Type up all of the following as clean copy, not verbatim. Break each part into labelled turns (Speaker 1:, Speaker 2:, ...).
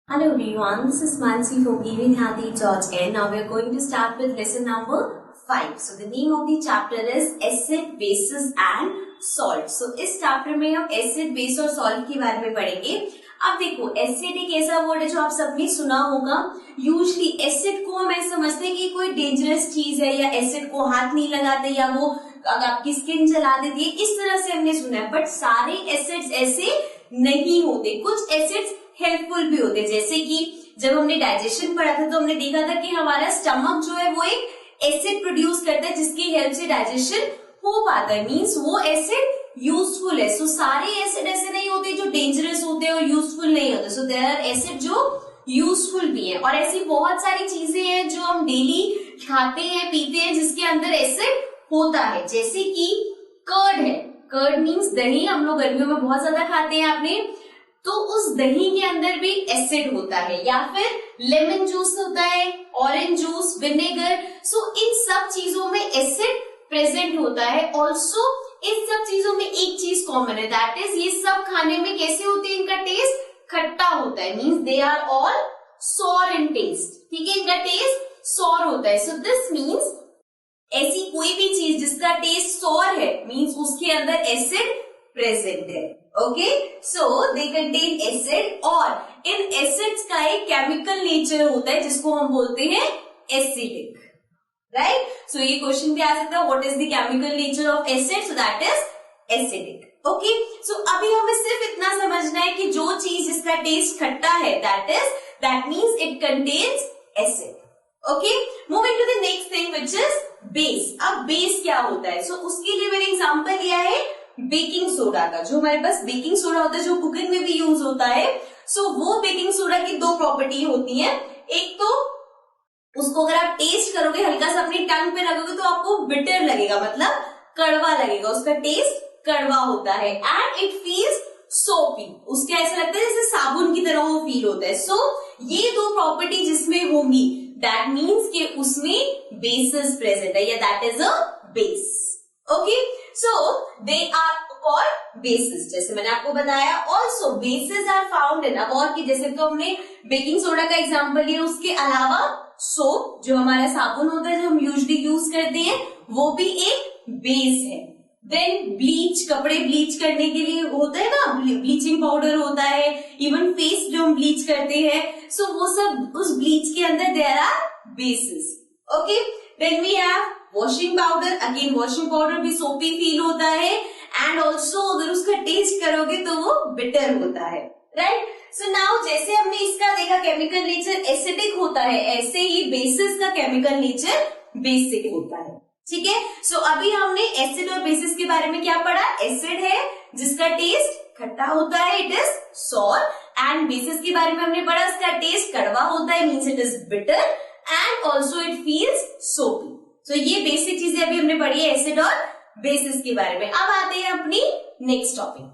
Speaker 1: Hello everyone, this is Mansi from gvinhati.in. Now we are going to start with lesson number 5. So the name of the chapter is Acid, Bases and Salt. So इस chapter में हम acid, base और salt के बारे में पढ़ेंगे. अब देखो acid एक ऐसा वर्ड है जो आप सबने सुना होगा. यूजली acid को हम ऐसे समझते हैं कि कोई डेंजरस चीज है या acid को हाथ नहीं लगाते या वो आपकी स्किन जला देती है, इस तरह से हमने सुना है. बट सारे एसिड्स ऐसे नहीं होते. कुछ एसिड्स हेल्पफुल भी होते हैं. जैसे कि जब हमने डाइजेशन पढ़ा था तो हमने देखा था कि हमारा स्टमक जो है वो एक एसिड प्रोड्यूस करता है जिसकी हेल्प से डाइजेशन हो पाता है. मींस वो एसिड यूजफुल है. सो सारे एसिड ऐसे नहीं होते जो डेंजरस होते हैं और यूजफुल नहीं होते. सो देयर आर एसिड जो यूजफुल भी है. और ऐसी बहुत सारी चीजें हैं जो हम डेली खाते हैं पीते हैं जिसके अंदर एसिड होता है. जैसे कि कर्ड है. कर्ड मीन्स दही. हम लोग गर्मियों में बहुत ज्यादा खाते हैं आपने, तो उस दही के अंदर भी एसिड होता है. या फिर लेमन जूस होता है, ऑरेंज जूस, विनेगर. सो इन सब चीजों में एसिड प्रेजेंट होता है. ऑल्सो इन सब चीजों में एक चीज कॉमन है, दैट इज ये सब खाने में कैसे होते हैं, इनका टेस्ट खट्टा होता है. Means they are all sour in taste. ठीक है, इनका टेस्ट सॉर होता है. सो दिस मीन्स ऐसी कोई भी चीज जिसका टेस्ट सॉर है मीन्स उसके अंदर एसिड प्रेजेंट है. Okay, so they contain acid. और इन एसिड्स का एक केमिकल नेचर होता है जिसको हम बोलते हैं एसिडिक. राइट, सो ये क्वेश्चन भी आ सकता है, what is the chemical nature of acid? So that is acidic. Okay, so अभी हमें सिर्फ इतना समझना है कि जो चीज जिसका टेस्ट खट्टा है that means it contains acid. Okay, moving to the next thing which is base. अब बेस क्या होता है? सो उसके लिए मैंने एग्जांपल लिया है बेकिंग सोडा का. जो हमारे पास बेकिंग सोडा होता है जो कुकिंग में भी यूज होता है. सो वो बेकिंग सोडा की दो प्रॉपर्टी होती है. एक तो उसको अगर आप टेस्ट करोगे, हल्का सा अपनी टंग पे रखोगे तो आपको बिटर लगेगा, मतलब कड़वा लगेगा. उसका टेस्ट कड़वा होता है. एंड इट फील्स सोपी. उसके ऐसा लगता है जैसे साबुन की तरह वो फील होता है. सो ये दो प्रॉपर्टी जिसमें होंगी दैट मीन्स कि उसमें बेसिस प्रेजेंट है या that is a base. Okay, so they are called bases. जैसे मैंने आपको बताया. Also bases are found in, अब और की जैसे तो हमने बेकिंग सोडा का एग्जांपल लिया, उसके अलावा सोप जो हमारा साबुन होता है जो हम यूजुअली यूज करते हैं वो भी एक बेस है. देन ब्लीच, कपड़े ब्लीच करने के लिए होता है ना, ब्लीचिंग पाउडर होता है. इवन फेस जो हम ब्लीच करते हैं, सो वो सब उस ब्लीच के अंदर there are bases. Okay, then we have washing powder. Again washing powder भी सोपी फील होता है. एंड ऑल्सो अगर उसका टेस्ट करोगे तो वो बिटर होता है. राइट, सो नाउ जैसे हमने इसका देखा केमिकल नेचर एसिडिक होता है, ऐसे ही बेसिस का केमिकल नेचर बेसिक होता है. ठीक है, सो अभी हमने एसिड और बेसिस के बारे में क्या पढ़ा? एसिड है जिसका टेस्ट खट्टा होता है, it is sour. And bases के बारे में हमने पढ़ा, इसका टेस्ट कड़वा होता है, means it is bitter. And also it feels सोपी. सो ये बेसिक चीजें अभी हमने पढ़ी है एसिड और बेसिस के बारे में. अब आते हैं अपनी next topic.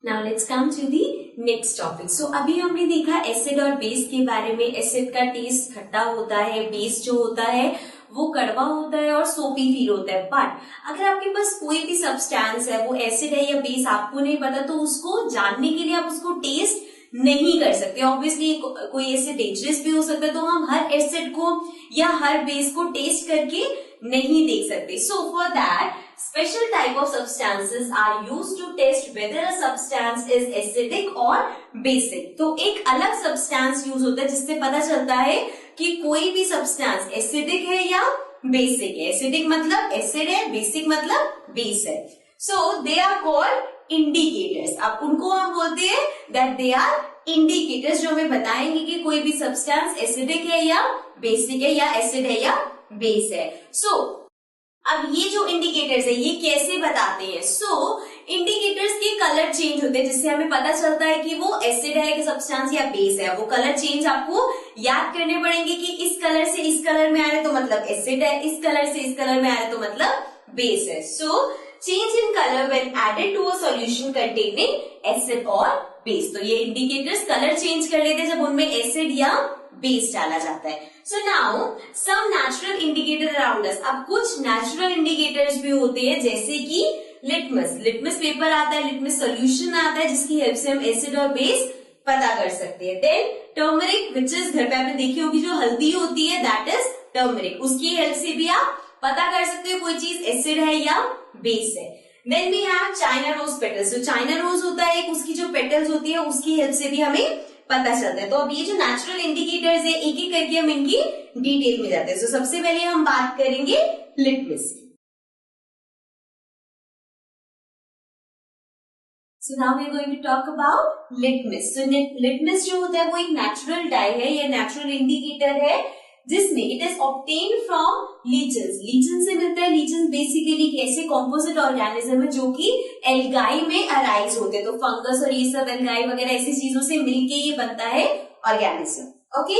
Speaker 1: Now let's come to the next topic. So अभी हमने देखा एसिड और बेस के बारे में. एसिड का टेस्ट खट्टा होता है, बेस जो होता है वो कड़वा होता है और सोपी फील होता है. बट अगर आपके पास कोई भी सब्सटेंस है, वो एसिड है या बेस आपको नहीं पता, तो उसको जानने के लिए आप उसको टेस्ट नहीं कर सकते. ऑब्वियसली कोई एसिड डेंजरस भी हो सकता है, तो हम हर एसिड को या हर बेस को टेस्ट करके नहीं देख सकते. So for that special type of substances are used to test whether a substance is acidic or basic. तो एक अलग substance यूज होता है जिससे पता चलता है कि कोई भी substance acidic है या basic है. acidic मतलब acid है, basic मतलब base है. So they are called indicators. अब उनको हम बोलते हैं that they are indicators जो हमें बताएंगे कि कोई भी substance acidic है या basic है या acid है या base है. So अब ये जो इंडिकेटर्स है ये कैसे बताते हैं? सो इंडिकेटर्स के कलर चेंज होते हैं जिससे हमें पता चलता है कि वो एसिड है कि सब्सटेंस या बेस है. वो कलर चेंज आपको याद करने पड़ेंगे कि इस कलर से इस कलर में आ रहा है तो मतलब एसिड है, इस कलर से इस कलर में आ रहा है तो मतलब बेस है. So change in colour when added to a solution containing acid और बेस. तो ये इंडिकेटर्स कलर चेंज कर लेते हैं जब उनमें एसिड या बेस डाला जाता है. So now some natural indicator around us. अब कुछ नेचुरल इंडिकेटर्स भी होते हैं जैसे कि लिटमस पेपर आता है, लिटमस सोल्यूशन आता है जिसकी हेल्प से हम एसिड और बेस पता कर सकते हैं। देन टर्मरिक विच इज, घर पे आपने देखी होगी जो हल्दी होती है दैट इज टर्मरिक, उसकी हेल्प से भी आप पता कर सकते हो कोई चीज एसिड है या बेस है। Then we have China rose petals, जो चाइना रोज होता है एक, उसकी जो पेटल्स होती है उसकी हेल्प से भी हमें पता चलता है। तो अब ये जो नेचुरल इंडिकेटर्स है एक एक करके हम इनकी डिटेल में जाते हैं। तो सबसे पहले हम बात करेंगे लिटमस की। So now we are going to talk about litmus. So litmus जो होता है वो एक नेचुरल डाई है या नेचुरल इंडिकेटर है जिसमें इट इज ऑब्टेन फ्रॉम लीचेंस, लीचेंस से मिलता है। लीचेंस बेसिकली ऐसे कॉम्पोजिट ऑर्गेनिज्म है जो कि एल्गाई में अराइज होते हैं। तो फंगस और ये सब एल्गाई वगैरह ऐसी चीजों से मिलके ये बनता है organism. Okay,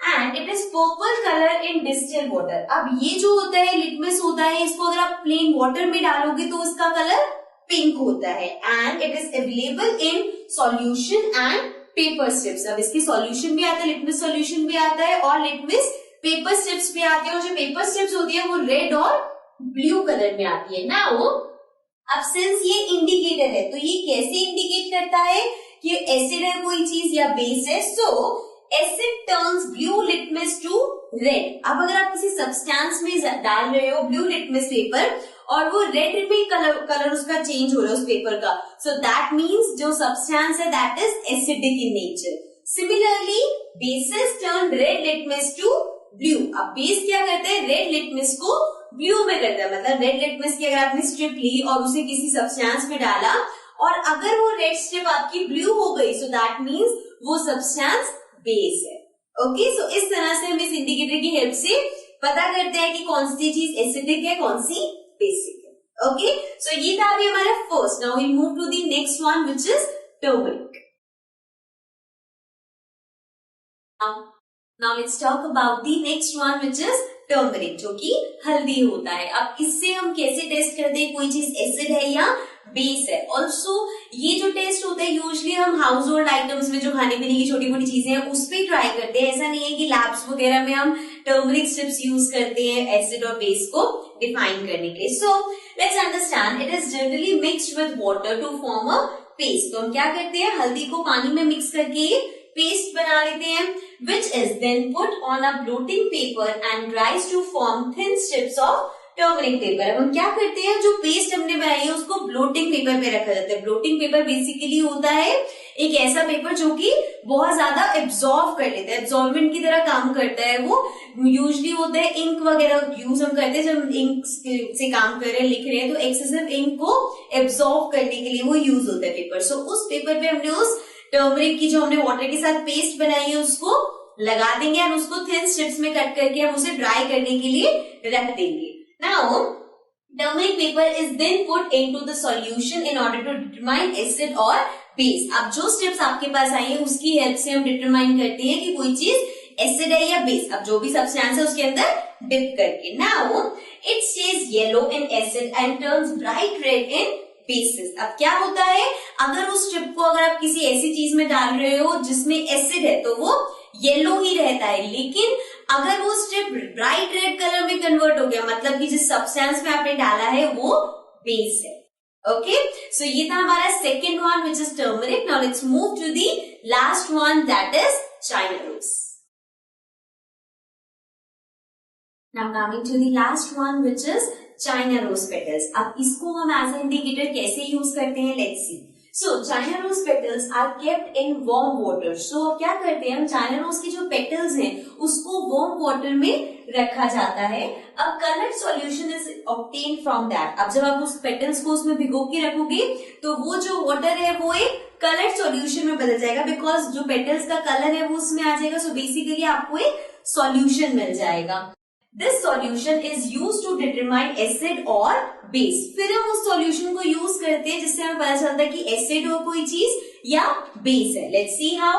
Speaker 1: and it is purple colour in distilled water. अब ये जो होता है लिटमस होता है, इसको अगर आप प्लेन वाटर में डालोगे तो इसका कलर पिंक होता है and it is available in solution and paper strips. अब इसकी सॉल्यूशन भी आता है, लिटमस सॉल्यूशन भी आता है और लिटमस पेपर स्ट्रिप्स भी आती है। और जो पेपर स्ट्रिप्स होती है वो रेड और ब्लू कलर में आती है। नाउ अब सिंस ये इंडिकेटर है तो ये कैसे इंडिकेट करता है कि एसिड है कोई चीज या बेस है। So acid turns blue litmus to red. अब अगर आप किसी सब्सटेंस में डाल रहे हो ब्लू लिटमस पेपर और वो रेड में कलर उसका चेंज हो रहा है उस पेपर का, सो दैट मीन्स जो सब्सटेंस है that is acidic in nature. Similarly bases turn red litmus to blue. अब बेस क्या करते हैं, रेड लिटमस को ब्लू में करता है। मतलब रेड लिटमस की अगर आपने स्ट्रिप ली और उसे किसी सब्सटेंस में डाला और अगर वो रेड स्ट्रिप आपकी ब्लू हो गई, सो दैट मीन्स वो सब्सटेंस बेस है। ओके, सो इस तरह से हम इस इंडिकेटर की हेल्प से पता करते हैं कि कौन सी चीज एसिडिक है, कौन सी बेसिक है। ओके, सो ये था अभी हमारा first. Now we move to the next one which is turmeric. Now let's talk about the next one which is turmeric, जो कि हल्दी होता है। अब इससे हम कैसे टेस्ट करते हैं कोई चीज एसिड है या बेस है। ऑल्सो ये जो टेस्ट होता है यूजली हम हाउस होल्ड आइटम्स में जो खाने पीने की छोटी मोटी चीजें हैं उस पर ट्राई करते हैं। ऐसा नहीं है कि लैब्स वगैरह में हम टर्मरिक स्ट्रिप्स यूज करते हैं एसिड और बेस को डिफाइन करने के लिए। So let's understand, it is generally mixed with water to form a paste. तो हम क्या करते हैं, हल्दी को पानी में मिक्स करके पेस्ट बना लेते हैं which is then put on a blotting paper and dries to form thin strips of turmeric paper. हम क्या करते हैं, जो पेस्ट हमने बनाई है उसको ब्लोटिंग पेपर पे रखा जाता है। ब्लोटिंग पेपर बेसिकली होता है एक ऐसा पेपर जो कि बहुत ज्यादा एब्जॉर्व कर लेता है, एब्जॉर्बेंट की तरह काम करता है। वो यूजली होता है इंक वगैरह यूज हम करते हैं जब हम इंक से काम कर रहे हैं, लिख रहे हैं, तो एक्सेसिव इंक को एब्जॉर्व करने के लिए वो यूज होता है पेपर। सो उस पेपर पे हमने उस टर्मरिक की जो हमने वाटर के साथ पेस्ट बनाई है उसको लगा देंगे और उसको थिन स्ट्रिप्स में कट करके हम उसे ड्राई करने के लिए रख देंगे। Now turmeric paper is then put into the solution in order to determine acid और बेस। अब जो स्ट्रिप्स आपके पास आई है उसकी हेल्प से हम डिटरमाइन करते हैं कि कोई चीज एसिड है या बेस। अब जो भी सब्सटेंस है उसके अंदर डिप करके। Now it stage yellow in acid and turns bright red in basis. अब क्या होता है, अगर उस स्ट्रिप को अगर आप किसी ऐसी चीज में डाल रहे हो जिसमें एसिड है तो वो येलो ही रहता है, लेकिन अगर वो स्ट्रिप ब्राइट रेड कलर में कन्वर्ट हो गया मतलब कि जिस सब्सटेंस में आपने डाला है वो बेस है। ओके, सो ये था हमारा second one which is turmeric. Now let's move to the last one that is China rose. Now coming to the last one which is China rose petals. अब इसको हम एज ए इंडिकेटर कैसे use करते हैं, let's see. So China rose petals are kept in warm water. So क्या करते हैं हम, चाइना रोज की जो पेटल्स हैं उसको वार्म वाटर में रखा जाता है। अब coloured solution is obtain from that. अब जब आप उस पेटल्स को उसमें भिगो के रखोगे तो वो जो वाटर है वो एक कलर्ड सॉल्यूशन में बदल जाएगा, बिकॉज जो पेटल्स का कलर है वो उसमें आ जाएगा। सो बेसिकली आपको एक सॉल्यूशन मिल जाएगा। This solution is used to determine acid or base। फिर हम उस solution को use करते हैं जिससे हमें पता चलता है कि acid हो कोई चीज या base है। Let's see how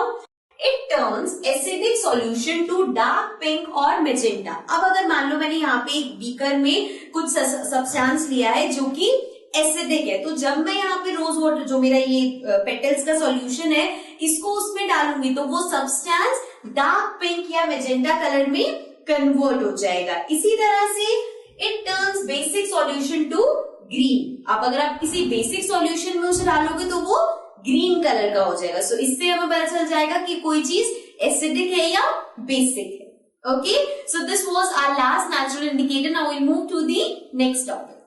Speaker 1: it turns acidic solution to dark pink or magenta। अब अगर मान लो मैंने यहाँ पे एक बीकर में कुछ सब्सटेंस लिया है जो कि एसिडिक है, तो जब मैं यहाँ पे रोज वाटर जो मेरा ये पेटल्स का सॉल्यूशन है इसको उसमें डालूंगी तो वो सब्सटेंस डार्क पिंक या मेजेंटा कलर में कन्वर्ट हो जाएगा। इसी तरह से it turns basic solution to green. अब अगर आप किसी बेसिक सॉल्यूशन में उसे डालोगे तो वो ग्रीन कलर का हो जाएगा। सो इससे हमें पता चल जाएगा कि कोई चीज एसिडिक है या बेसिक है। Okay, so this was our last natural indicator. Now we'll move to the next topic.